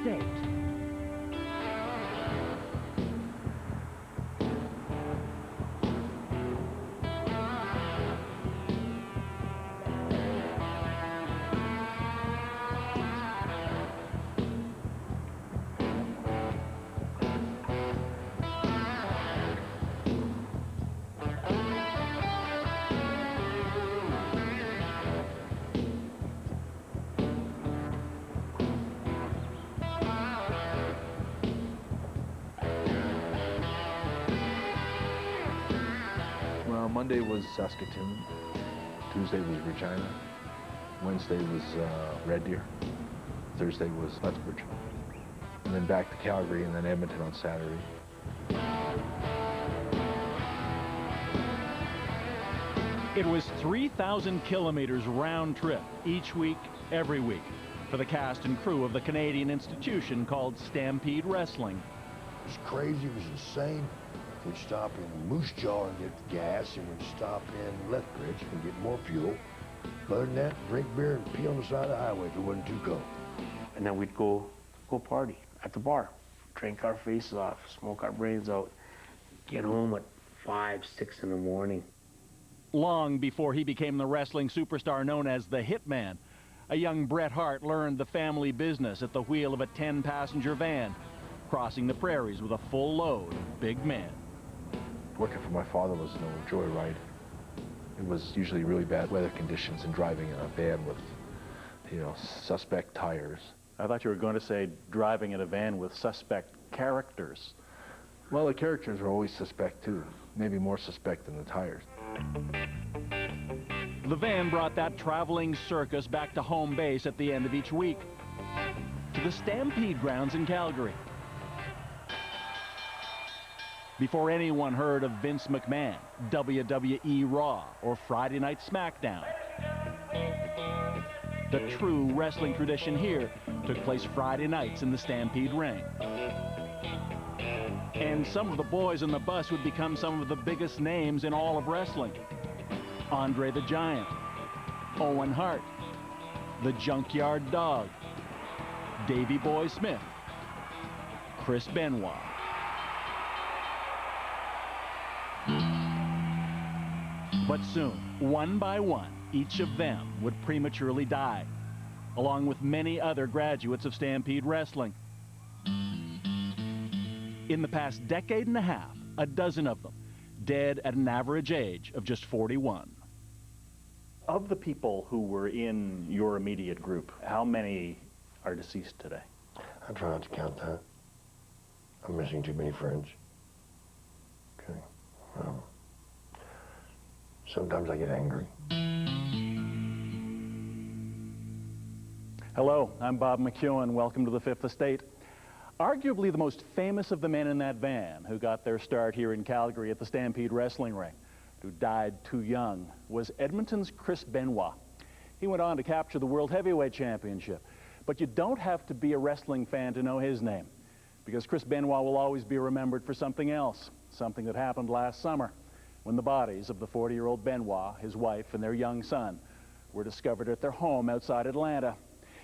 State. Monday was Saskatoon, Tuesday was Regina, Wednesday was Red Deer, Thursday was Lethbridge, and then back to Calgary and then Edmonton on Saturday. It was 3,000 kilometers round trip each week, every week, for the cast and crew of the Canadian institution called Stampede Wrestling. It was crazy, it was insane. We'd stop in Moose Jaw and get gas, and we'd stop in Lethbridge and get more fuel. Other than that, drink beer and pee on the side of the highway if it wasn't too cold. And then we'd go party at the bar, drink our faces off, smoke our brains out, get home at 5, 6 in the morning. Long before he became the wrestling superstar known as the Hitman, a young Bret Hart learned the family business at the wheel of a 10-passenger van, crossing the prairies with a full load of big men. Working for my father was no joyride. It was usually really bad weather conditions and driving in a van with, suspect tires. I thought you were going to say driving in a van with suspect characters. Well, the characters were always suspect too, maybe more suspect than the tires. The van brought that traveling circus back to home base at the end of each week, to the Stampede grounds in Calgary. Before anyone heard of Vince McMahon, WWE Raw, or Friday Night SmackDown. The true wrestling tradition here took place Friday nights in the Stampede ring. And some of the boys on the bus would become some of the biggest names in all of wrestling. Andre the Giant, Owen Hart, the Junkyard Dog, Davey Boy Smith, Chris Benoit. But soon, one by one, each of them would prematurely die, along with many other graduates of Stampede Wrestling. In the past decade and a half, a dozen of them dead at an average age of just 41. Of the people who were in your immediate group, how many are deceased today? I try not to count that. I'm missing too many friends. Okay. Well, sometimes I get angry. Hello, I'm Bob McEwen. Welcome to the Fifth Estate. Arguably the most famous of the men in that van who got their start here in Calgary at the Stampede Wrestling Ring, who died too young, was Edmonton's Chris Benoit. He went on to capture the World Heavyweight Championship. But you don't have to be a wrestling fan to know his name, because Chris Benoit will always be remembered for something else, something that happened last summer, when the bodies of the 40-year-old Benoit, his wife, and their young son were discovered at their home outside Atlanta.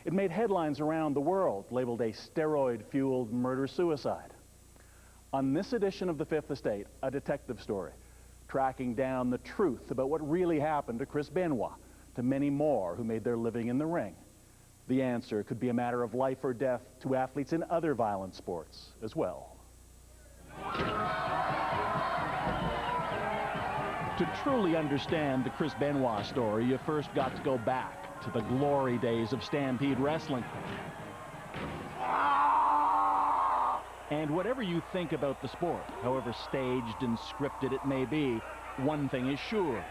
It made headlines around the world, labeled a steroid-fueled murder-suicide. On this edition of The Fifth Estate, a detective story, tracking down the truth about what really happened to Chris Benoit, to many more who made their living in the ring. The answer could be a matter of life or death to athletes in other violent sports as well. To truly understand the Chris Benoit story, you first got to go back to the glory days of Stampede Wrestling. And whatever you think about the sport, however staged and scripted it may be, one thing is sure.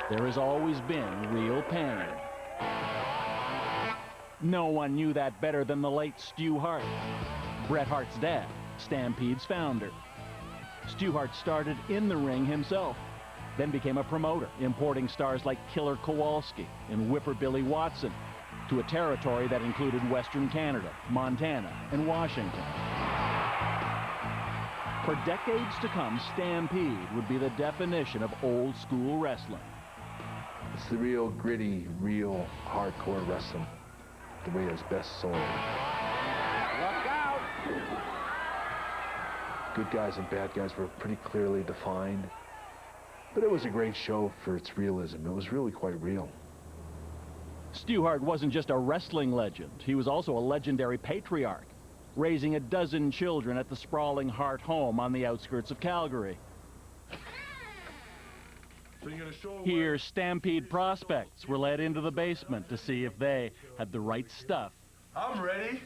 There has always been real pain. No one knew that better than the late Stu Hart, Bret Hart's dad, Stampede's founder. Stu Hart started in the ring himself, then became a promoter, importing stars like Killer Kowalski and Whipper Billy Watson to a territory that included Western Canada, Montana, and Washington. For decades to come, Stampede would be the definition of old school wrestling. It's the real gritty, real hardcore wrestling. the way it was best sold. Look out! Good guys and bad guys were pretty clearly defined. But it was a great show for its realism. It was really quite real. Stu Hart wasn't just a wrestling legend. He was also a legendary patriarch, raising a dozen children at the sprawling Hart home on the outskirts of Calgary. Here, Stampede prospects were led into the basement to see if they had the right stuff. I'm ready.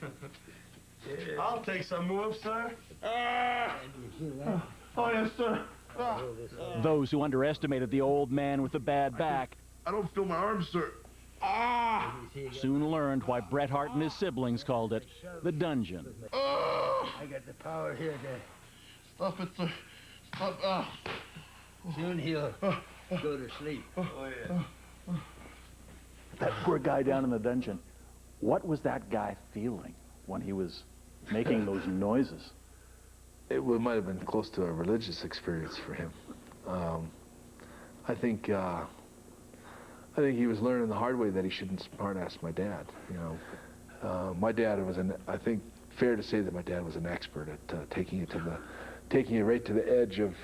I'll take some moves, sir. Oh, yes, sir. Those who underestimated the old man with the bad back I don't feel my arms, sir. soon learned why Bret Hart and his siblings called it the dungeon. I got the power here, Dad. Stop it, sir. Stop. Soon he'll go to sleep. Oh, yeah. That poor guy down in the dungeon. What was that guy feeling when he was making those noises? It might have been close to a religious experience for him. I think he was learning the hard way that he shouldn't smart-ass my dad. You know, my dad was I think fair to say that my dad was an expert at taking it right to the edge of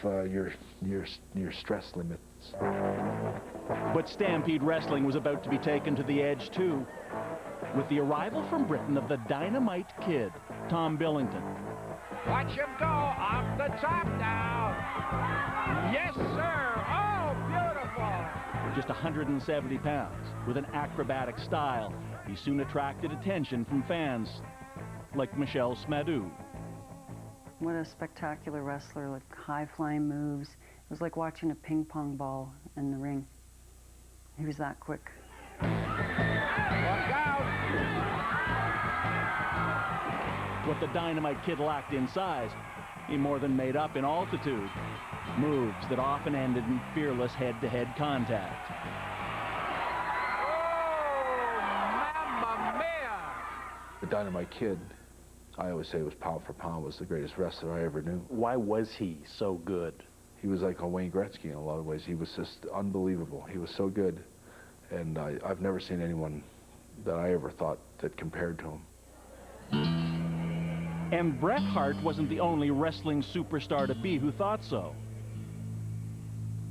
your stress limits. But Stampede Wrestling was about to be taken to the edge too, with the arrival from Britain of the Dynamite Kid, Tom Billington. Watch him go off the top now. Yes, sir. Oh, beautiful. Just 170 pounds, with an acrobatic style, he soon attracted attention from fans like Michelle Smadou. What a spectacular wrestler, like high-flying moves. It was like watching a ping pong ball in the ring. He was that quick. Look out. What the Dynamite Kid lacked in size, he more than made up in altitude. Moves that often ended in fearless head-to-head contact. Oh, Mamma Mia. The Dynamite Kid, I always say, was pound for pound, was the greatest wrestler I ever knew. Why was he so good? He was like a Wayne Gretzky in a lot of ways. He was just unbelievable. He was so good, and I've never seen anyone that I ever thought that compared to him. And Bret Hart wasn't the only wrestling superstar to be who thought so.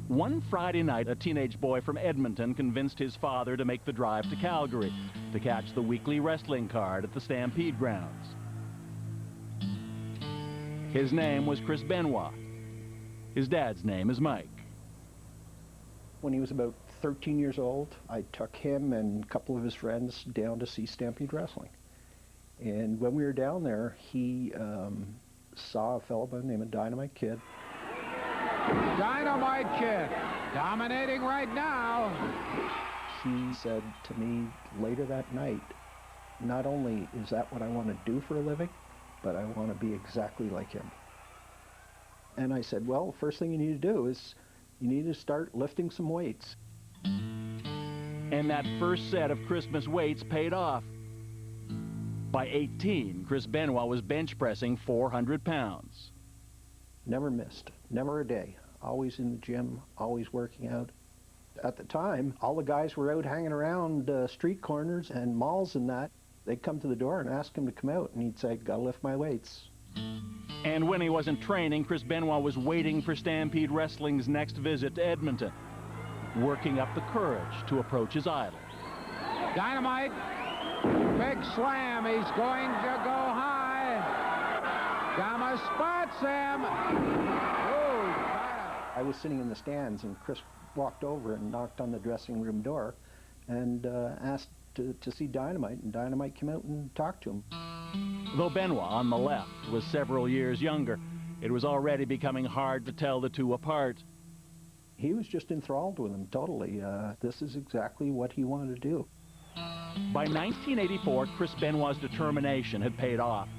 One Friday night, a teenage boy from Edmonton convinced his father to make the drive to Calgary to catch the weekly wrestling card at the Stampede grounds. His name was Chris Benoit. His dad's name is Mike. When he was about 13 years old, I took him and a couple of his friends down to see Stampede Wrestling. And when we were down there, he saw a fellow by the name of Dynamite Kid. Dynamite Kid, dominating right now. He said to me later that night, not only is that what I want to do for a living, but I want to be exactly like him. And I said, well, the first thing you need to do is you need to start lifting some weights. And that first set of Christmas weights paid off. By 18, Chris Benoit was bench pressing 400 pounds. Never missed, never a day. Always in the gym, always working out. At the time, all the guys were out hanging around street corners and malls and that. They'd come to the door and ask him to come out, and he'd say, gotta lift my weights. And when he wasn't training, Chris Benoit was waiting for Stampede Wrestling's next visit to Edmonton, working up the courage to approach his idol. Dynamite, big slam. He's going to go high. Gama spots him. Oh, I was sitting in the stands, and Chris walked over and knocked on the dressing room door and asked to see Dynamite, and Dynamite came out and talked to him. Though Benoit, on the left, was several years younger, it was already becoming hard to tell the two apart. He was just enthralled with him, totally. This is exactly what he wanted to do. By 1984, Chris Benoit's determination had paid off.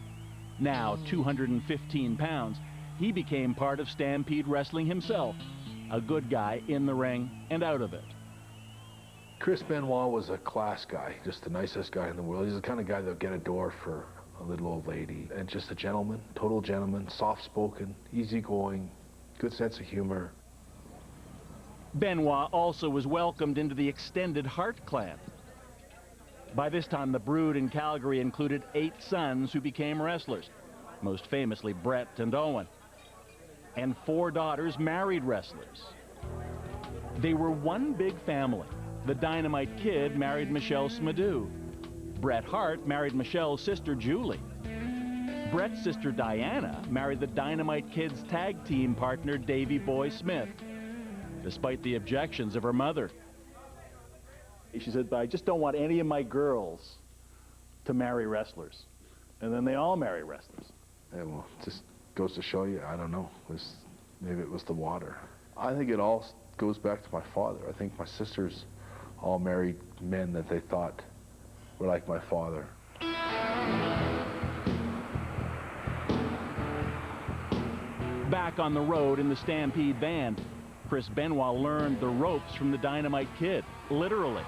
Now, 215 pounds, he became part of Stampede Wrestling himself, a good guy in the ring and out of it. Chris Benoit was a class guy, just the nicest guy in the world. He's the kind of guy that'll get a door for a little old lady, and just a gentleman, total gentleman, soft-spoken, easygoing, good sense of humor. Benoit also was welcomed into the extended Hart clan. By this time, the brood in Calgary included 8 sons who became wrestlers, most famously Brett and Owen, and 4 daughters married wrestlers. They were one big family. The Dynamite Kid married Michelle Smadou. Bret Hart married Michelle's sister Julie. Bret's sister Diana married the Dynamite Kid's tag team partner Davey Boy Smith, despite the objections of her mother. She said, I just don't want any of my girls to marry wrestlers. And then they all marry wrestlers. Yeah, well, it just goes to show you, I don't know, maybe it was the water. I think it all goes back to my father. I think my sisters all married men that they thought were like my father. Back on the road in the Stampede van, Chris Benoit learned the ropes from the Dynamite Kid, literally.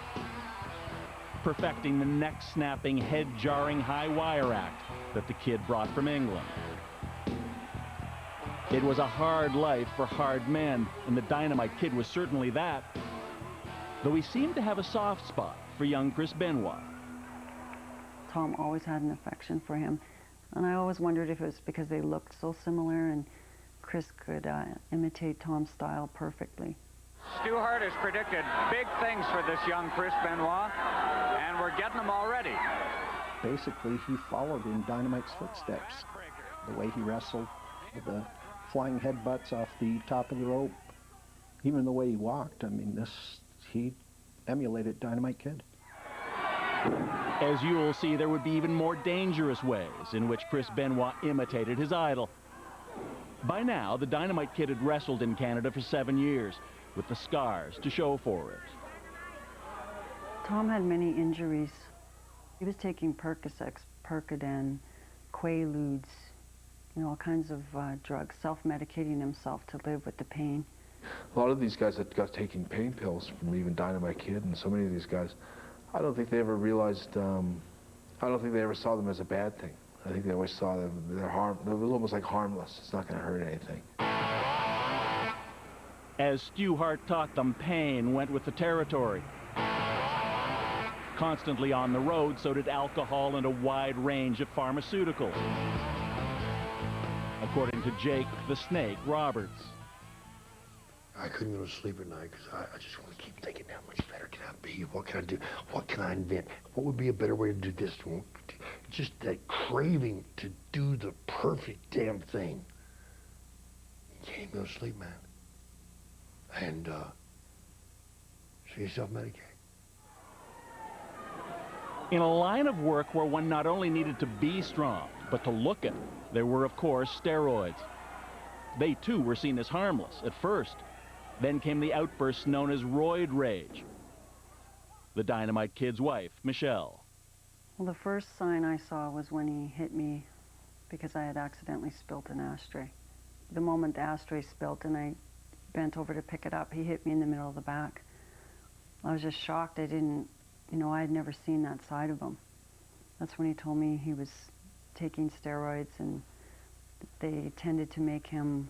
Perfecting the neck-snapping, head-jarring high-wire act that the Kid brought from England. It was a hard life for hard men, and the Dynamite Kid was certainly that, though he seemed to have a soft spot for young Chris Benoit. Tom always had an affection for him, and I always wondered if it was because they looked so similar and Chris could imitate Tom's style perfectly. Stu Hart has predicted big things for this young Chris Benoit, and we're getting them already. Basically, he followed in Dynamite's footsteps. The way he wrestled, with the flying headbutts off the top of the rope, even the way he walked. I mean, he emulated Dynamite Kid. As you'll see, there would be even more dangerous ways in which Chris Benoit imitated his idol. By now, the Dynamite Kid had wrestled in Canada for 7 years, with the scars to show for it. Tom had many injuries. He was taking Percocet, Percodan, Quaaludes, all kinds of drugs, self-medicating himself to live with the pain. A lot of these guys that got taking pain pills from even Dynamite Kid, and so many of these guys, I don't think they ever realized, I don't think they ever saw them as a bad thing. I think they always saw them, they're almost like harmless. It's not going to hurt anything. As Stu Hart taught them, pain went with the territory. Constantly on the road, so did alcohol and a wide range of pharmaceuticals, according to Jake the Snake Roberts. I couldn't go to sleep at night because I just want to keep thinking, how much better can I be? What can I do? What can I invent? What would be a better way to do this? Just that craving to do the perfect damn thing. You can't even go to sleep, man. And so you self-medicate. In a line of work where one not only needed to be strong, but to look it, there were, of course, steroids. They, too, were seen as harmless at first. Then came the outbursts known as roid rage. The Dynamite Kid's wife, Michelle. Well, the first sign I saw was when he hit me because I had accidentally spilt an ashtray. The moment the ashtray spilt and I bent over to pick it up, he hit me in the middle of the back. I was just shocked. I didn't, I had never seen that side of him. That's when he told me he was taking steroids and they tended to make him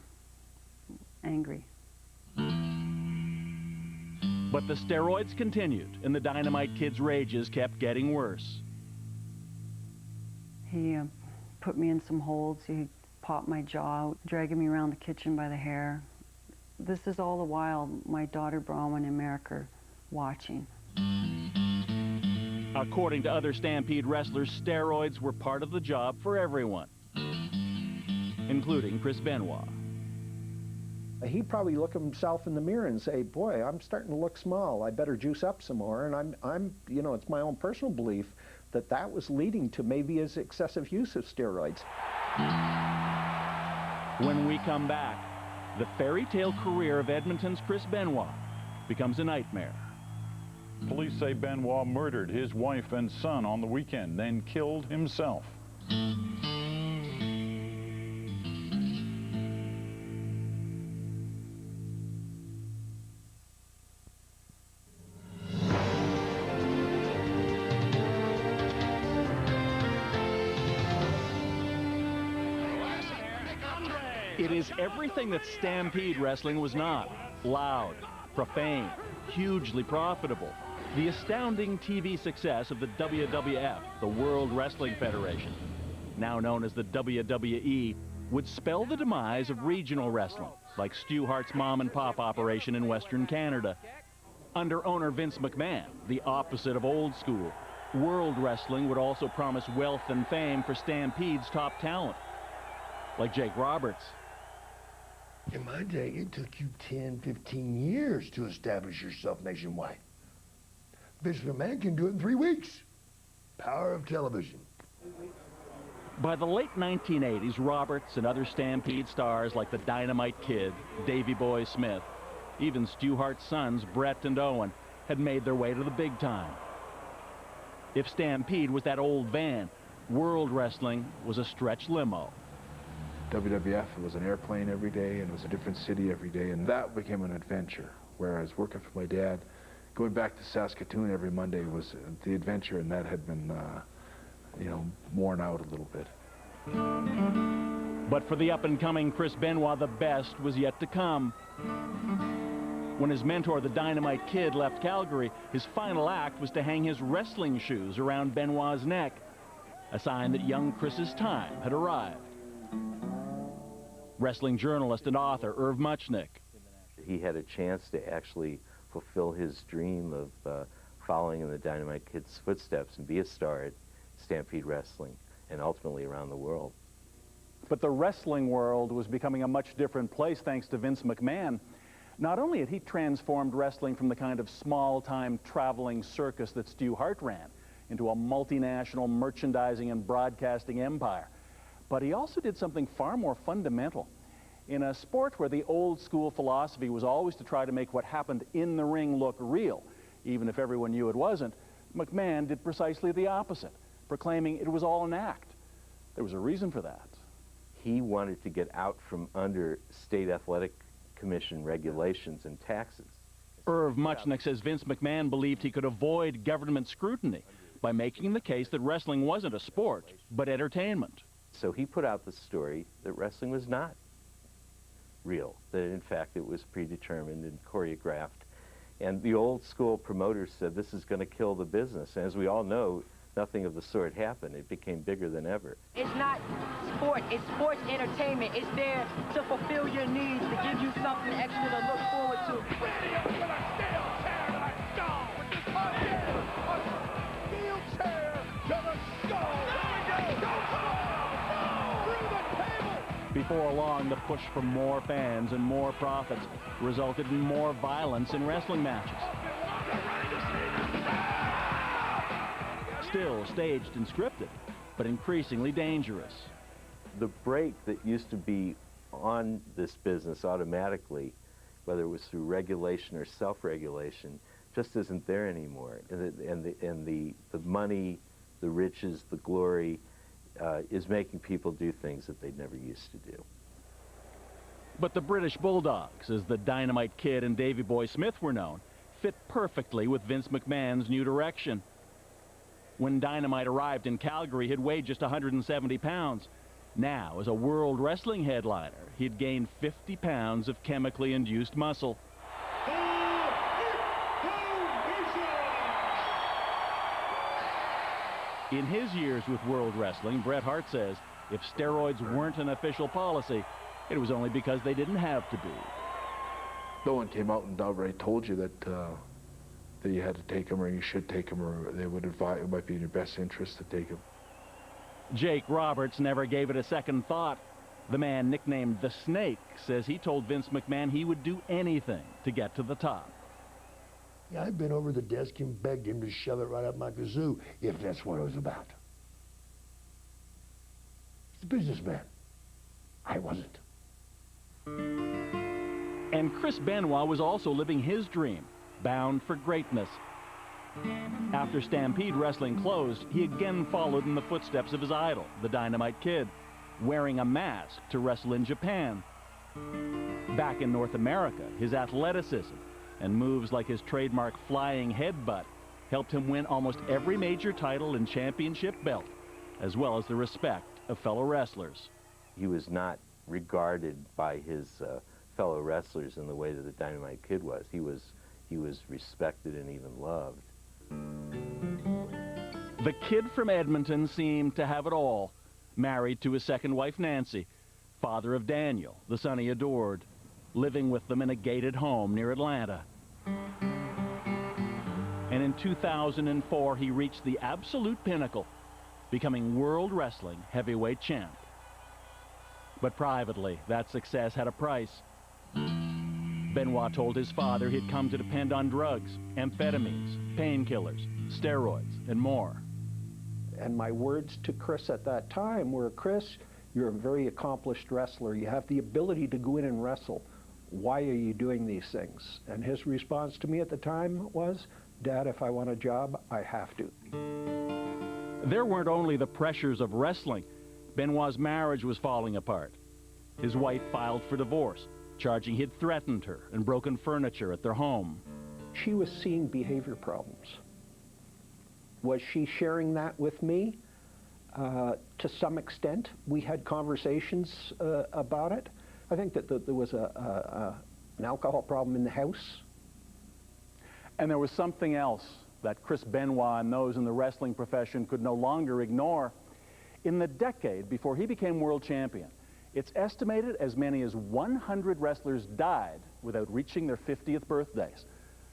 angry. But the steroids continued, and the Dynamite Kid's rages kept getting worse. He put me in some holds. He popped my jaw out, dragging me around the kitchen by the hair. This is all the while my daughter Bronwyn and Merrick are watching. According to other Stampede wrestlers, steroids were part of the job for everyone, including Chris Benoit. He'd probably look at himself in the mirror and say, boy, I'm starting to look small. I better juice up some more. And I'm it's my own personal belief that that was leading to maybe his excessive use of steroids. When we come back, the fairy tale career of Edmonton's Chris Benoit becomes a nightmare. Police say Benoit murdered his wife and son on the weekend, then killed himself. It is everything that Stampede wrestling was not. Loud, profane, hugely profitable. The astounding TV success of the WWF, the World Wrestling Federation, now known as the WWE, would spell the demise of regional wrestling, like Stu Hart's mom-and-pop operation in Western Canada. Under owner Vince McMahon, the opposite of old school, World Wrestling would also promise wealth and fame for Stampede's top talent, like Jake Roberts. In my day, it took you 10, 15 years to establish yourself nationwide. Vince McMahon can do it in 3 weeks. Power of television. By the late 1980s, Roberts and other Stampede stars like the Dynamite Kid, Davey Boy Smith, even Stu Hart's sons, Brett and Owen, had made their way to the big time. If Stampede was that old van, World Wrestling was a stretch limo. WWF was an airplane every day, and it was a different city every day, and that became an adventure. Whereas working for my dad, going back to Saskatoon every Monday was the adventure, and that had been, you know, worn out a little bit. But for the up-and-coming Chris Benoit, the best was yet to come. When his mentor, the Dynamite Kid, left Calgary, his final act was to hang his wrestling shoes around Benoit's neck, a sign that young Chris's time had arrived. Wrestling journalist and author Irv Muchnick. He had a chance to actually fulfill his dream of following in the Dynamite Kid's footsteps and be a star at Stampede Wrestling and ultimately around the world. But the wrestling world was becoming a much different place thanks to Vince McMahon. Not only had he transformed wrestling from the kind of small-time traveling circus that Stu Hart ran into a multinational merchandising and broadcasting empire, but he also did something far more fundamental. In a sport where the old-school philosophy was always to try to make what happened in the ring look real, even if everyone knew it wasn't, McMahon did precisely the opposite, proclaiming it was all an act. There was a reason for that. He wanted to get out from under state athletic commission regulations and taxes. Irv Muchnick says Vince McMahon believed he could avoid government scrutiny by making the case that wrestling wasn't a sport, but entertainment. So he put out the story that wrestling was not real, that in fact it was predetermined and choreographed. And the old school promoters said this is going to kill the business. And as we all know, nothing of the sort happened. It became bigger than ever. It's not sport, it's sports entertainment. It's there to fulfill your needs, to give you something extra to look forward to. Before long, the push for more fans and more profits resulted in more violence in wrestling matches. Still staged and scripted, but increasingly dangerous. The brake that used to be on this business automatically, whether it was through regulation or self-regulation, just isn't there anymore. And the money, the riches, the glory is making people do things that they'd never used to do. But the British Bulldogs, as the Dynamite Kid and Davey Boy Smith were known, fit perfectly with Vince McMahon's new direction. When Dynamite arrived in Calgary, he'd weighed just 170 pounds. Now, as a World Wrestling headliner, he'd gained 50 pounds of chemically induced muscle. In his years with World Wrestling, Bret Hart says if steroids weren't an official policy, it was only because they didn't have to be. No one came out and outright told you that that you had to take them, or you should take them, or they would advise it might be in your best interest to take them. Jake Roberts never gave it a second thought. The man nicknamed the Snake says he told Vince McMahon he would do anything to get to the top. Yeah, I've been over the desk and begged him to shove it right up my kazoo, if that's what it was about. He's a businessman. I wasn't. And Chris Benoit was also living his dream, bound for greatness. After Stampede Wrestling closed, he again followed in the footsteps of his idol, the Dynamite Kid, wearing a mask to wrestle in Japan. Back in North America, his athleticism and moves like his trademark flying headbutt helped him win almost every major title and championship belt, as well as the respect of fellow wrestlers. He was not regarded by his fellow wrestlers in the way that the Dynamite Kid was. He was respected and even loved. The kid from Edmonton seemed to have it all. Married to his second wife, Nancy, father of Daniel, the son he adored, living with them in a gated home near Atlanta. And in 2004, he reached the absolute pinnacle, becoming World Wrestling Heavyweight Champ. But privately, that success had a price. Benoit told his father he'd come to depend on drugs, amphetamines, painkillers, steroids, and more. And my words to Chris at that time were, Chris, you're a very accomplished wrestler. You have the ability to go in and wrestle. Why are you doing these things? And his response to me at the time was, Dad, if I want a job, I have to. There weren't only the pressures of wrestling. Benoit's marriage was falling apart. His wife filed for divorce, charging he'd threatened her and broken furniture at their home. She was seeing behavior problems. Was she sharing that with me? To some extent. We had conversations about it. I think that there was an alcohol problem in the house. And there was something else that Chris Benoit and those in the wrestling profession could no longer ignore. In the decade before he became world champion, it's estimated as many as 100 wrestlers died without reaching their 50th birthdays.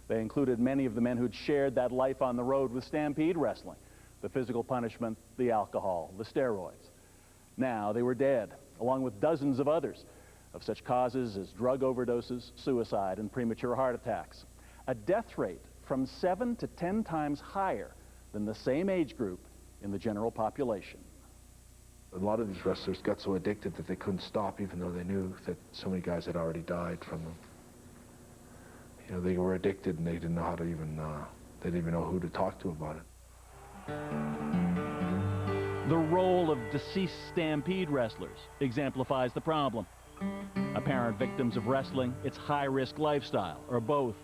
They included many of the men who'd shared that life on the road with Stampede Wrestling, the physical punishment, the alcohol, the steroids. Now they were dead, along with dozens of others, of such causes as drug overdoses, suicide, and premature heart attacks. A death rate from 7 to 10 times higher than the same age group in the general population. A lot of these wrestlers got so addicted that they couldn't stop, even though they knew that so many guys had already died from them. You know, they were addicted and they didn't know how to even, they didn't even know who to talk to about it. The role of deceased Stampede wrestlers exemplifies the problem. Apparent victims of wrestling, its high-risk lifestyle, or both.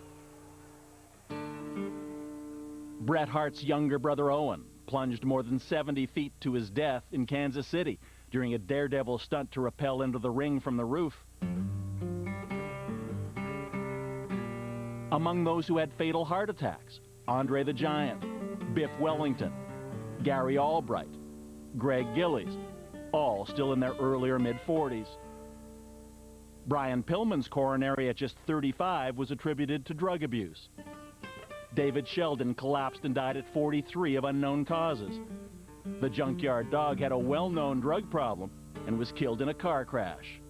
Bret Hart's younger brother Owen plunged more than 70 feet to his death in Kansas City during a daredevil stunt to rappel into the ring from the roof. Among those who had fatal heart attacks, Andre the Giant, Biff Wellington, Gary Albright, Greg Gillies, all still in their earlier mid-40s. Brian Pillman's coronary at just 35 was attributed to drug abuse. David Sheldon collapsed and died at 43 of unknown causes. The Junkyard Dog had a well-known drug problem and was killed in a car crash.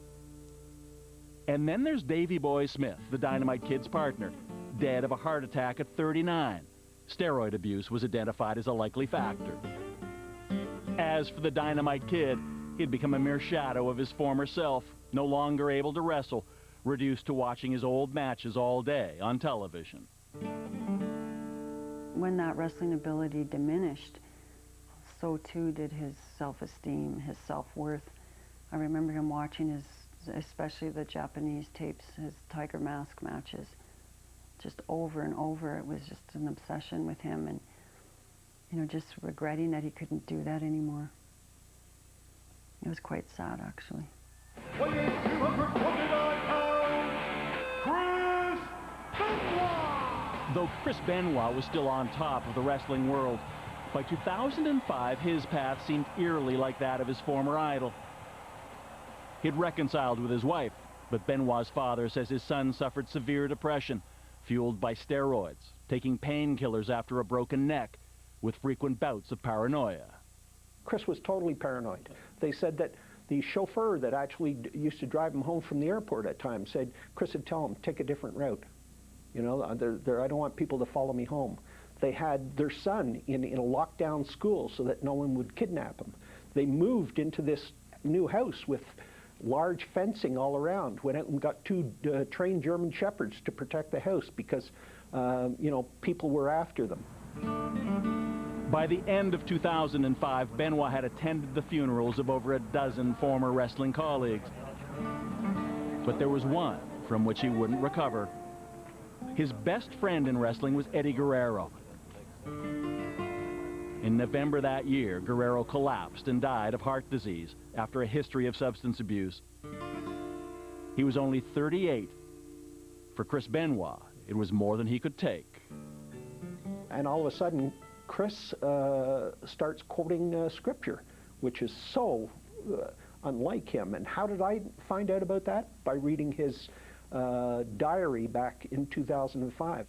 And then there's Davey Boy Smith, the Dynamite Kid's partner, dead of a heart attack at 39. Steroid abuse was identified as a likely factor. As for the Dynamite Kid, he'd become a mere shadow of his former self, no longer able to wrestle, reduced to watching his old matches all day on television. When that wrestling ability diminished, so too did his self-esteem, his self-worth. I remember him watching his, especially the Japanese tapes, his Tiger Mask matches, just over and over. It was just an obsession with him, and you know, just regretting that he couldn't do that anymore. It was quite sad, actually. Weighing 249 pounds, Chris Benoit! Though Chris Benoit was still on top of the wrestling world, by 2005, his path seemed eerily like that of his former idol. He'd reconciled with his wife, but Benoit's father says his son suffered severe depression, fueled by steroids, taking painkillers after a broken neck, with frequent bouts of paranoia. Chris was totally paranoid. They said that the chauffeur that actually used to drive him home from the airport at times said, Chris would tell him, take a different route. You know, I don't want people to follow me home. They had their son in a lockdown school so that no one would kidnap him. They moved into this new house with large fencing all around. Went out and got 2 trained German shepherds to protect the house because, you know, people were after them. By the end of 2005, Benoit had attended the funerals of over a dozen former wrestling colleagues. But there was one from which he wouldn't recover. His best friend in wrestling was Eddie Guerrero. In November that year, Guerrero collapsed and died of heart disease after a history of substance abuse. He was only 38. For Chris Benoit, it was more than he could take. And all of a sudden, Chris starts quoting scripture, which is so unlike him. And how did I find out about that? By reading his diary back in 2005.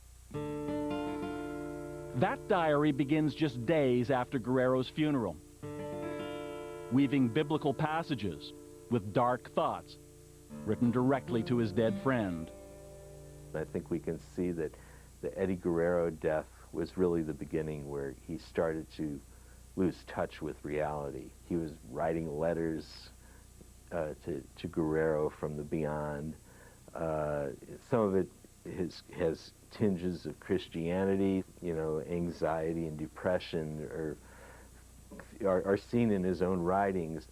That diary begins just days after Guerrero's funeral, weaving biblical passages with dark thoughts written directly to his dead friend. I think we can see that the Eddie Guerrero death was really the beginning where he started to lose touch with reality. He was writing letters to Guerrero from the beyond. Some of it has tinges of Christianity, you know, anxiety and depression are seen in his own writings.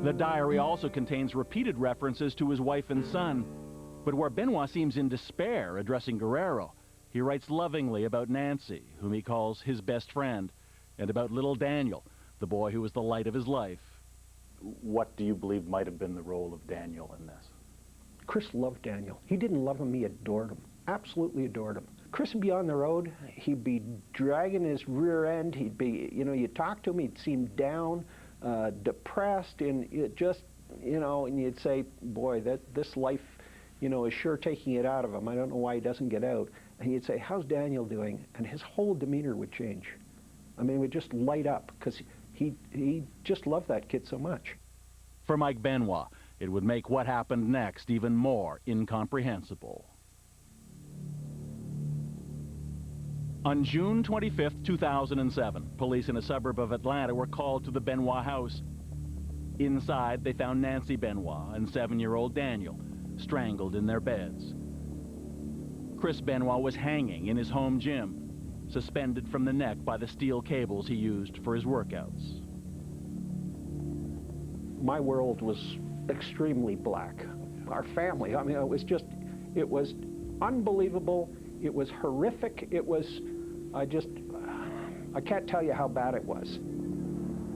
The diary also contains repeated references to his wife and son, but where Benoit seems in despair addressing Guerrero, he writes lovingly about Nancy, whom he calls his best friend, and about little Daniel, the boy who was the light of his life. What do you believe might have been the role of Daniel in this? Chris loved Daniel. He didn't love him, he adored him. Absolutely adored him. Chris would be on the road, he'd be dragging his rear end, he'd be, you know, you'd talk to him, he'd seem down, depressed, and it just, you know, and you'd say, boy, this life, you know, is sure taking it out of him. I don't know why he doesn't get out. And you'd say, how's Daniel doing? And his whole demeanor would change. I mean, it would just light up, because he just loved that kid so much. For Mike Benoit, it would make what happened next even more incomprehensible. On June 25th, 2007, police in a suburb of Atlanta were called to the Benoit house. Inside, they found Nancy Benoit and 7-year-old Daniel, strangled in their beds. Chris Benoit was hanging in his home gym, suspended from the neck by the steel cables he used for his workouts. My world was extremely black. Our family, I mean, it was unbelievable. It was horrific. It was, I can't tell you how bad it was.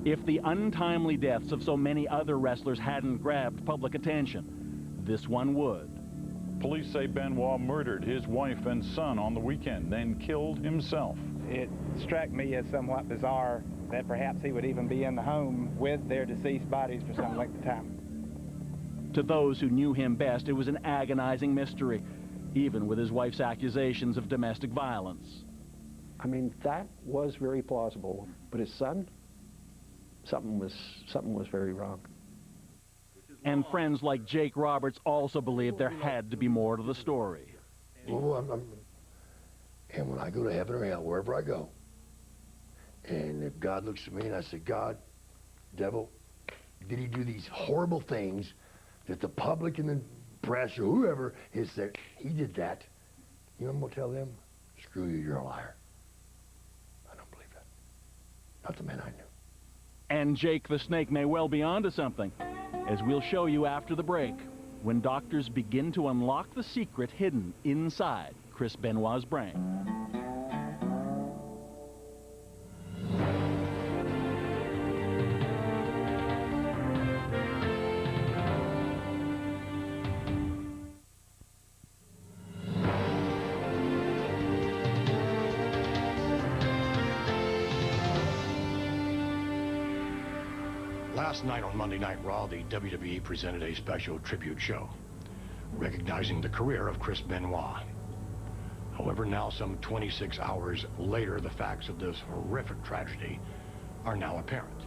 If the untimely deaths of so many other wrestlers hadn't grabbed public attention, this one would. Police say Benoit murdered his wife and son on the weekend, then killed himself. It struck me as somewhat bizarre that perhaps he would even be in the home with their deceased bodies for some length of time. To those who knew him best, it was an agonizing mystery, even with his wife's accusations of domestic violence. I mean, that was very plausible, but his son, something was very wrong. And friends like Jake Roberts also believed there had to be more to the story. Oh, and when I go to heaven or hell, wherever I go, and if God looks at me and I say, God, devil, did he do these horrible things that the public and the press or whoever has said, he did that, you know what I'm going to tell them? Screw you, you're a liar. I don't believe that. Not the man I knew. And Jake the Snake may well be onto something, as we'll show you after the break, when doctors begin to unlock the secret hidden inside Chris Benoit's brain. Last night on Monday Night Raw, the WWE presented a special tribute show, recognizing the career of Chris Benoit. However, now some 26 hours later, the facts of this horrific tragedy are now apparent.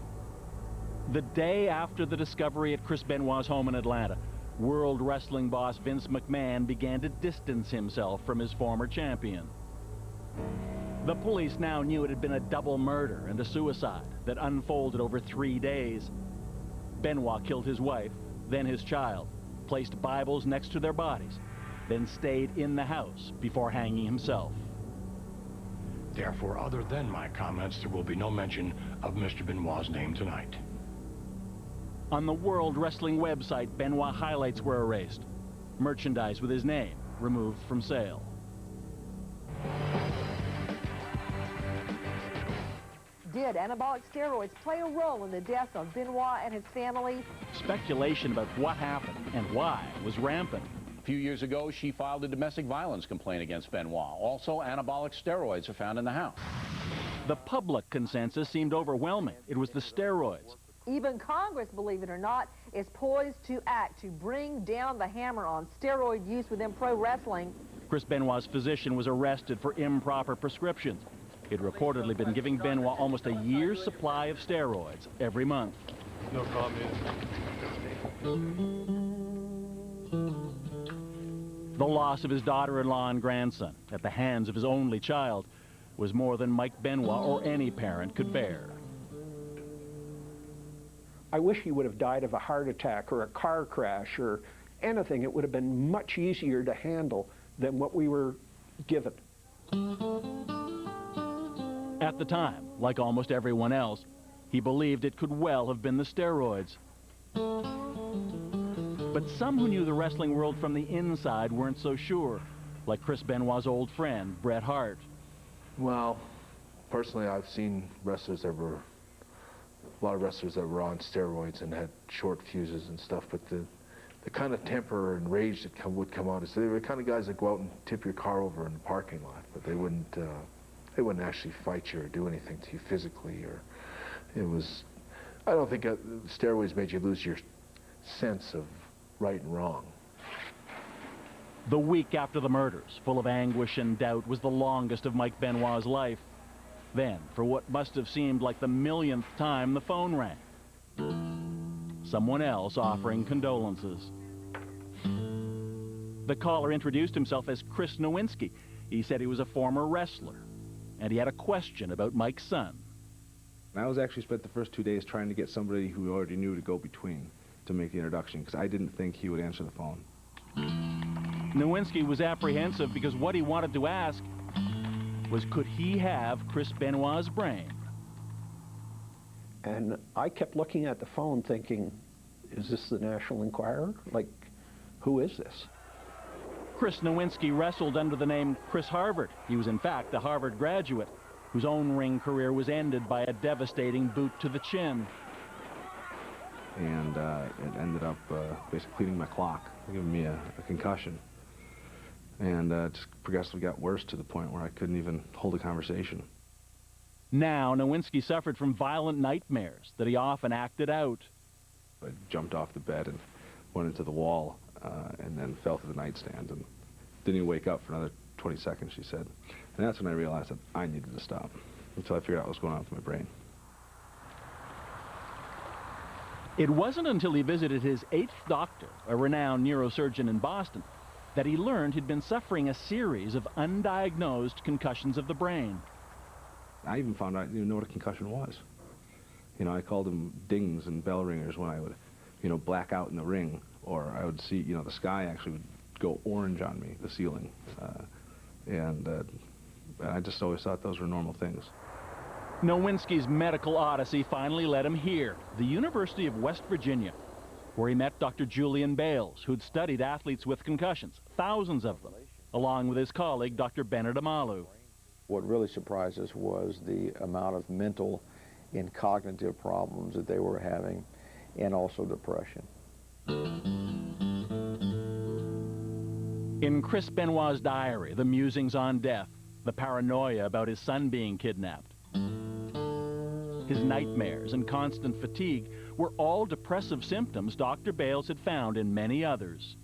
The day after the discovery at Chris Benoit's home in Atlanta, World Wrestling boss Vince McMahon began to distance himself from his former champion. The police now knew it had been a double murder and a suicide that unfolded over 3 days. Benoit killed his wife, then his child, placed Bibles next to their bodies, then stayed in the house before hanging himself. Therefore, other than my comments, there will be no mention of Mr. Benoit's name tonight. On the World Wrestling website, Benoit highlights were erased. Merchandise with his name removed from sale. Did anabolic steroids play a role in the death of Benoit and his family? Speculation about what happened and why was rampant. A few years ago, she filed a domestic violence complaint against Benoit. Also, anabolic steroids are found in the house. The public consensus seemed overwhelming. It was the steroids. Even Congress, believe it or not, is poised to act to bring down the hammer on steroid use within pro wrestling. Chris Benoit's physician was arrested for improper prescriptions. He'd reportedly been giving Benoit almost a year's supply of steroids every month. No comment. The loss of his daughter-in-law and grandson at the hands of his only child was more than Mike Benoit or any parent could bear. I wish he would have died of a heart attack or a car crash or anything. It would have been much easier to handle than what we were given. At the time, like almost everyone else, he believed it could well have been the steroids. But some who knew the wrestling world from the inside weren't so sure, like Chris Benoit's old friend, Bret Hart. Well, personally, I've seen wrestlers that were, a lot of wrestlers that were on steroids and had short fuses and stuff, but the kind of temper and rage that would come out is they were the kind of guys that go out and tip your car over in the parking lot, but they wouldn't actually fight you or do anything to you physically. Or it was, I don't think steroids made you lose your sense of right and wrong. The week after the murders, full of anguish and doubt, was the longest of Mike Benoit's life. Then, for what must have seemed like the millionth time, the phone rang. Someone else offering condolences. The caller introduced himself as Chris Nowinski. He said he was a former wrestler, and he had a question about Mike's son. I was actually spent the first 2 days trying to get somebody who we already knew to go between to make the introduction, because I didn't think he would answer the phone. Nowinski was apprehensive because what he wanted to ask was, could he have Chris Benoit's brain? And I kept looking at the phone thinking, is this the National Enquirer? Like, who is this? Chris Nowinski wrestled under the name Chris Harvard. He was in fact a Harvard graduate whose own ring career was ended by a devastating boot to the chin. And it ended up basically cleaning my clock, giving me a concussion. And it just progressively got worse to the point where I couldn't even hold a conversation. Now, Nowinski suffered from violent nightmares that he often acted out. I jumped off the bed and went into the wall and then fell to the nightstand and didn't even wake up for another 20 seconds, she said. And that's when I realized that I needed to stop, until I figured out what was going on with my brain. It wasn't until he visited his 8th doctor, a renowned neurosurgeon in Boston, that he learned he'd been suffering a series of undiagnosed concussions of the brain. I even found out I didn't even know what a concussion was. You know, I called them dings and bell ringers when I would, you know, black out in the ring, or I would see, you know, the sky actually would go orange on me, the ceiling. And I just always thought those were normal things. Nowinski's medical odyssey finally led him here, the University of West Virginia, where he met Dr. Julian Bales, who'd studied athletes with concussions, thousands of them, along with his colleague, Dr. Bennett Amalu. What really surprised us was the amount of mental and cognitive problems that they were having, and also depression. In Chris Benoit's diary, the musings on death, the paranoia about his son being kidnapped, his nightmares and constant fatigue were all depressive symptoms Dr. Bales had found in many others.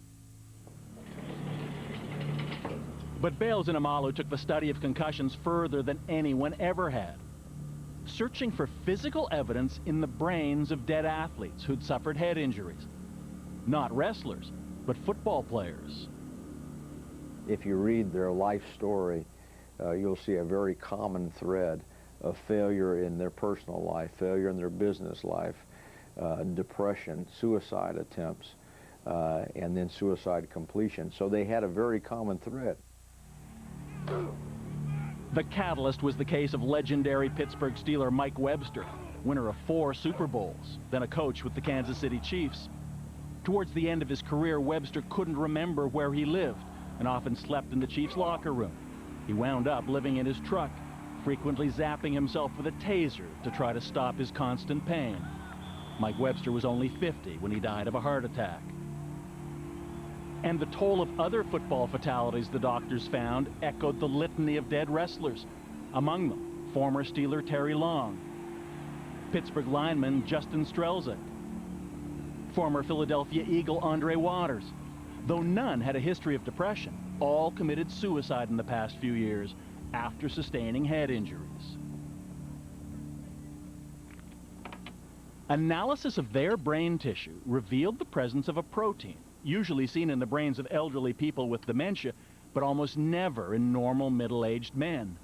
But Bales and Amalu took the study of concussions further than anyone ever had, searching for physical evidence in the brains of dead athletes who'd suffered head injuries. Not wrestlers, but football players. If you read their life story, you'll see a very common thread of failure in their personal life, failure in their business life, depression, suicide attempts, and then suicide completion. So they had a very common thread. The catalyst was the case of legendary Pittsburgh Steeler Mike Webster, winner of 4 Super Bowls, then a coach with the Kansas City Chiefs. Towards the end of his career, Webster couldn't remember where he lived and often slept in the Chiefs' locker room. He wound up living in his truck, frequently zapping himself with a taser to try to stop his constant pain. Mike Webster was only 50 when he died of a heart attack. And the toll of other football fatalities the doctors found echoed the litany of dead wrestlers. Among them, former Steeler Terry Long, Pittsburgh lineman Justin Strelzik, former Philadelphia Eagle Andre Waters. Though none had a history of depression, all committed suicide in the past few years after sustaining head injuries. Analysis of their brain tissue revealed the presence of a protein, usually seen in the brains of elderly people with dementia, but almost never in normal middle-aged men.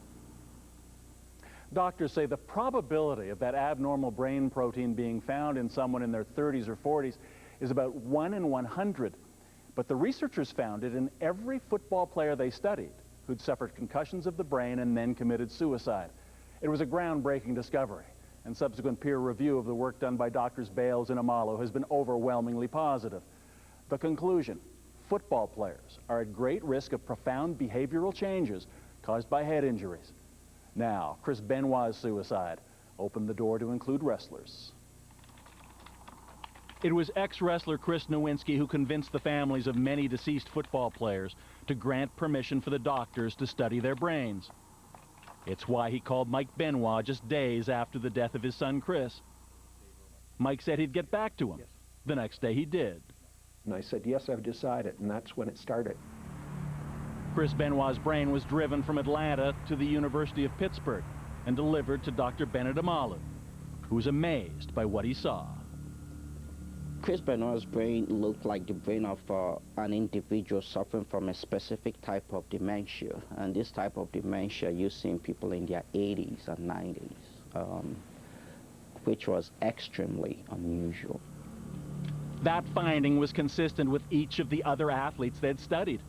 Doctors say the probability of that abnormal brain protein being found in someone in their 30s or 40s is about 1 in 100. But the researchers found it in every football player they studied who'd suffered concussions of the brain and then committed suicide. It was a groundbreaking discovery, and subsequent peer review of the work done by Drs. Bales and Amalu has been overwhelmingly positive. The conclusion: football players are at great risk of profound behavioral changes caused by head injuries. Now, Chris Benoit's suicide opened the door to include wrestlers. It was ex-wrestler Chris Nowinski who convinced the families of many deceased football players to grant permission for the doctors to study their brains. It's why he called Mike Benoit just days after the death of his son Chris. Mike said he'd get back to him. Yes. The next day he did. And I said, yes, I've decided, and that's when it started. Chris Benoit's brain was driven from Atlanta to the University of Pittsburgh and delivered to Dr. Benoit Amalu, who was amazed by what he saw. Chris Benoit's brain looked like the brain of an individual suffering from a specific type of dementia. And this type of dementia you see in people in their 80s and 90s, which was extremely unusual. That finding was consistent with each of the other athletes they'd studied.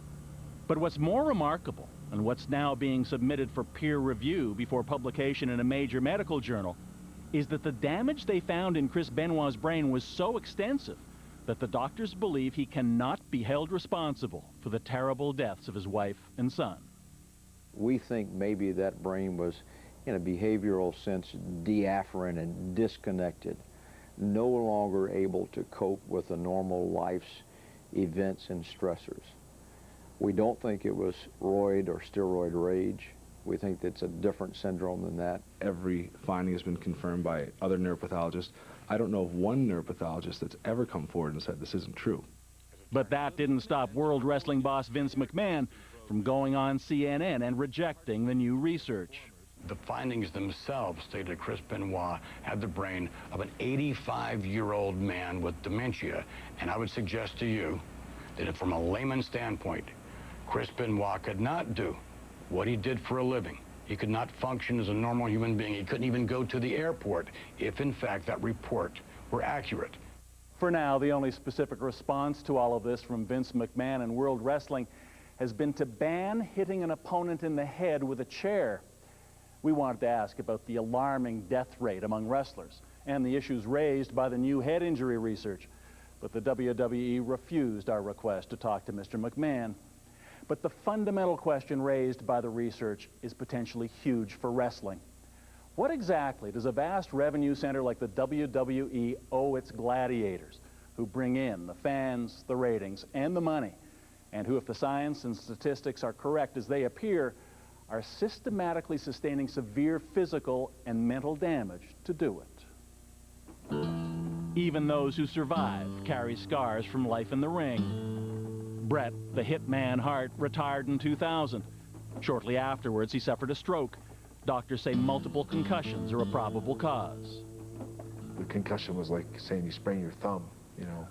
But what's more remarkable, and what's now being submitted for peer review before publication in a major medical journal, is that the damage they found in Chris Benoit's brain was so extensive that the doctors believe he cannot be held responsible for the terrible deaths of his wife and son. We think maybe that brain was, in a behavioral sense, diaphragm and disconnected, no longer able to cope with the normal life's events and stressors. We don't think it was roid or steroid rage. We think it's a different syndrome than that. Every finding has been confirmed by other neuropathologists. I don't know of one neuropathologist that's ever come forward and said this isn't true. But that didn't stop World Wrestling boss Vince McMahon from going on CNN and rejecting the new research. The findings themselves stated Chris Benoit had the brain of an 85-year-old man with dementia. And I would suggest to you that if from a layman's standpoint, Chris Benoit could not do what he did for a living. He could not function as a normal human being. He couldn't even go to the airport if, in fact, that report were accurate. For now, the only specific response to all of this from Vince McMahon and World Wrestling has been to ban hitting an opponent in the head with a chair. We wanted to ask about the alarming death rate among wrestlers and the issues raised by the new head injury research, but the WWE refused our request to talk to Mr. McMahon. But the fundamental question raised by the research is potentially huge for wrestling. What exactly does a vast revenue center like the WWE owe its gladiators, who bring in the fans, the ratings, and the money, and who, if the science and statistics are correct as they appear, are systematically sustaining severe physical and mental damage to do it? Even those who survive carry scars from life in the ring. Bret, the Hitman Hart, retired in 2000. Shortly afterwards, he suffered a stroke. Doctors say multiple concussions are a probable cause. The concussion was like saying you sprain your thumb, you know,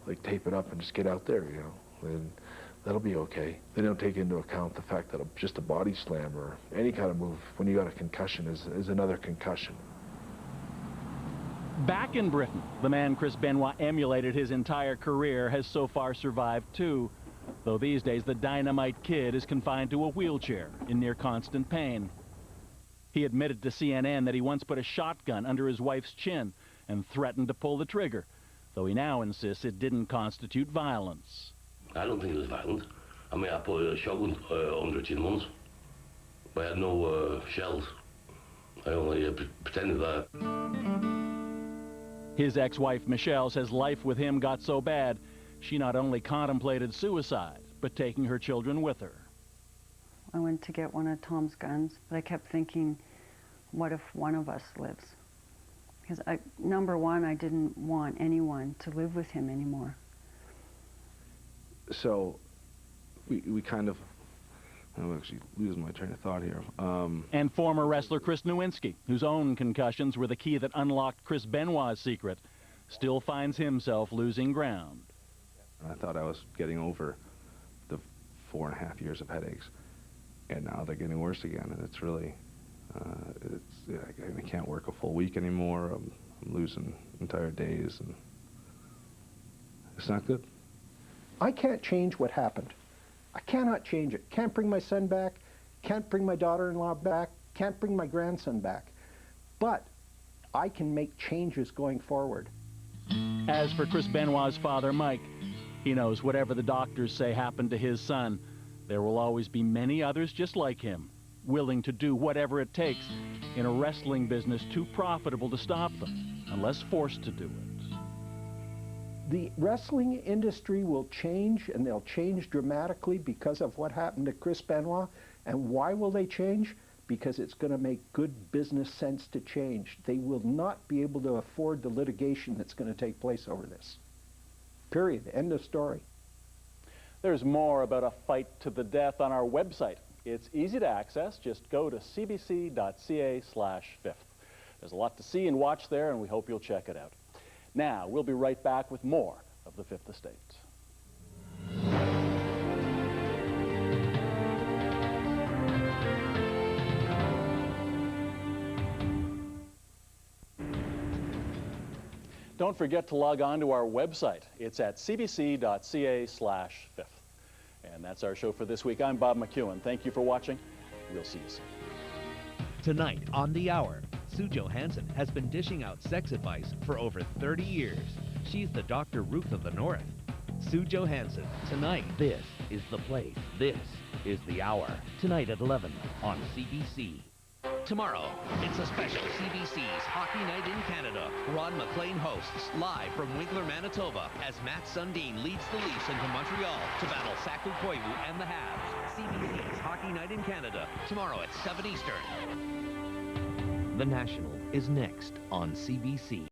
like tape it up and just get out there, you know, and that'll be okay. They don't take into account the fact that just a body slam or any kind of move when you got a concussion is another concussion. Back in Britain, the man Chris Benoit emulated his entire career has so far survived too, though these days the Dynamite Kid is confined to a wheelchair in near constant pain. He admitted to CNN that he once put a shotgun under his wife's chin and threatened to pull the trigger, though he now insists it didn't constitute violence. I don't think it was violent. I mean, I put a shotgun under her chin once, but I had no shells. I only pretended that. His ex-wife Michelle says life with him got so bad She not only contemplated suicide, but taking her children with her. I went to get one of Tom's guns, but I kept thinking, what if one of us lives? Because number one, I didn't want anyone to live with him anymore. So we kind of, I'm actually losing my train of thought here. And former wrestler Chris Nowinski, whose own concussions were the key that unlocked Chris Benoit's secret, still finds himself losing ground. I thought I was getting over the 4.5 years of headaches, and now they're getting worse again, and it's really, I can't work a full week anymore. I'm losing entire days, and it's not good. I can't change what happened. I cannot change it. Can't bring my son back, can't bring my daughter-in-law back, can't bring my grandson back. But I can make changes going forward. As for Chris Benoit's father, Mike, he knows whatever the doctors say happened to his son, there will always be many others just like him, willing to do whatever it takes in a wrestling business too profitable to stop them, unless forced to do it. The wrestling industry will change, and they'll change dramatically because of what happened to Chris Benoit. And why will they change? Because it's going to make good business sense to change. They will not be able to afford the litigation that's going to take place over this. Period. End of story. There's more about a fight to the death on our website. It's easy to access. Just go to cbc.ca/fifth. There's a lot to see and watch there, and we hope you'll check it out. Now, we'll be right back with more of the Fifth Estate. Don't forget to log on to our website. It's at cbc.ca/fifth. And that's our show for this week. I'm Bob McEwen. Thank you for watching. We'll see you soon. Tonight on The Hour, Sue Johansson has been dishing out sex advice for over 30 years. She's the Dr. Ruth of the North. Sue Johansson, tonight. This is the place. This is The Hour. Tonight at 11 on CBC. Tomorrow, it's a special CBC's Hockey Night in Canada. Ron McLean hosts live from Winkler, Manitoba, as Matt Sundin leads the Leafs into Montreal to battle Saku Koivu and the Habs. CBC's Hockey Night in Canada, tomorrow at 7 Eastern. The National is next on CBC.